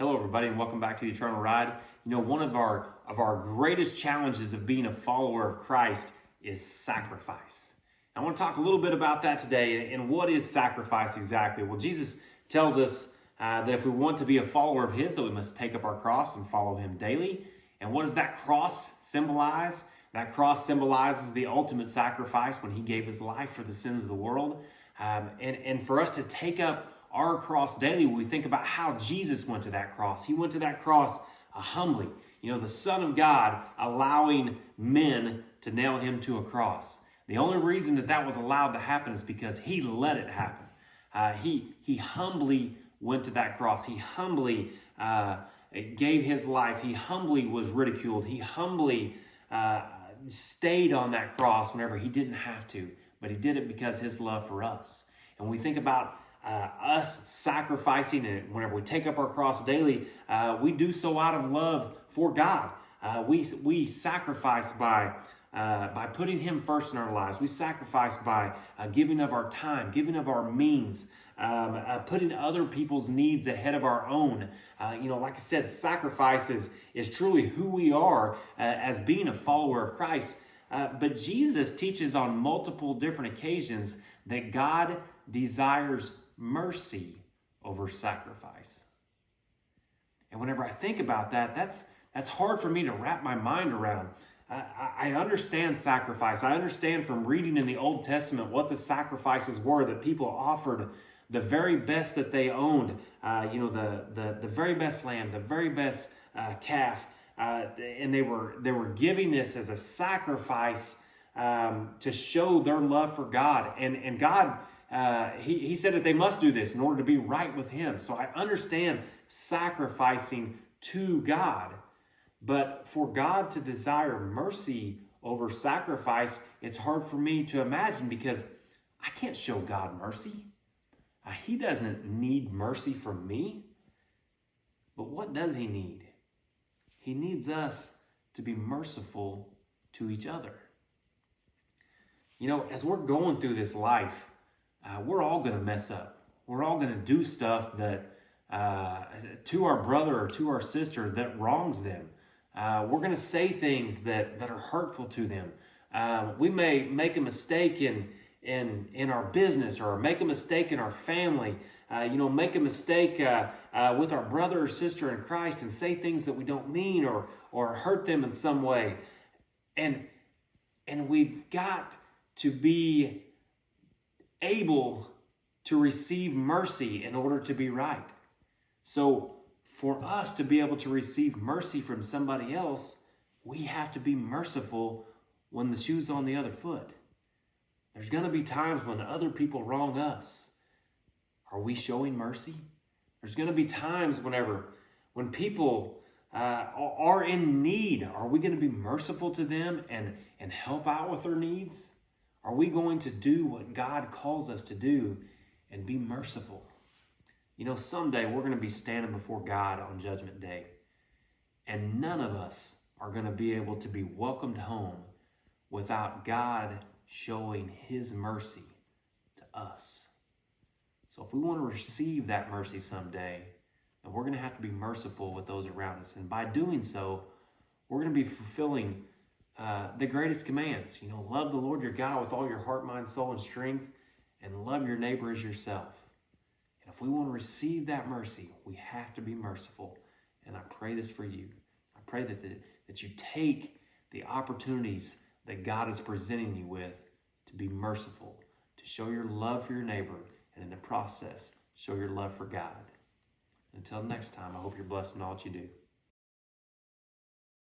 Hello, everybody, and welcome back to the Eternal Ride. You know, one of our greatest challenges of being a follower of Christ is sacrifice. I want to talk a little bit about that today. And what is sacrifice exactly? Well, Jesus tells us that if we want to be a follower of His, that we must take up our cross and follow Him daily. And what does that cross symbolize? That cross symbolizes the ultimate sacrifice when He gave His life for the sins of the world. And for us to take up our cross daily, when we think about how Jesus went to that cross. He went to that cross humbly. You know, the Son of God allowing men to nail Him to a cross. The only reason that was allowed to happen is because He let it happen. He humbly went to that cross. He humbly gave His life. He humbly was ridiculed. He humbly stayed on that cross whenever He didn't have to. But He did it because His love for us. And when we think about us sacrificing, and whenever we take up our cross daily, we do so out of love for God. We sacrifice by putting Him first in our lives. We sacrifice by giving of our time, giving of our means, putting other people's needs ahead of our own. Like I said, sacrifice is truly who we are as being a follower of Christ. But Jesus teaches on multiple different occasions that God desires mercy over sacrifice. And whenever I think about that, that's hard for me to wrap my mind around. I understand sacrifice. I understand from reading in the Old Testament what the sacrifices were, that people offered the very best that they owned, the very best lamb, the very best calf, and they were giving this as a sacrifice to show their love for God. And God, he said that they must do this in order to be right with Him. So I understand sacrificing to God. But for God to desire mercy over sacrifice, it's hard for me to imagine, because I can't show God mercy. He doesn't need mercy from me. But what does He need? He needs us to be merciful to each other. You know, as we're going through this life, we're all going to mess up. We're all going to do stuff that to our brother or to our sister that wrongs them. We're going to say things that are hurtful to them. We may make a mistake in our business, or make a mistake in our family. Make a mistake with our brother or sister in Christ and say things that we don't mean, or hurt them in some way. And we've got to be able to receive mercy in order to be right. So for us to be able to receive mercy from somebody else, we have to be merciful when the shoe's on the other foot. There's going to be times when other people wrong us. Are we showing mercy? There's going to be times when people are in need. Are we going to be merciful to them and help out with their needs? Are we going to do what God calls us to do and be merciful? You know, someday we're going to be standing before God on Judgment Day, and none of us are going to be able to be welcomed home without God showing His mercy to us. So if we want to receive that mercy someday, then we're going to have to be merciful with those around us. And by doing so, we're going to be fulfilling the greatest commands. Love the Lord your God with all your heart, mind, soul, and strength, and love your neighbor as yourself. And if we want to receive that mercy, we have to be merciful. And I pray this for you. I pray that you take the opportunities that God is presenting you with to be merciful, to show your love for your neighbor, and in the process, show your love for God. Until next time, I hope you're blessed in all that you do.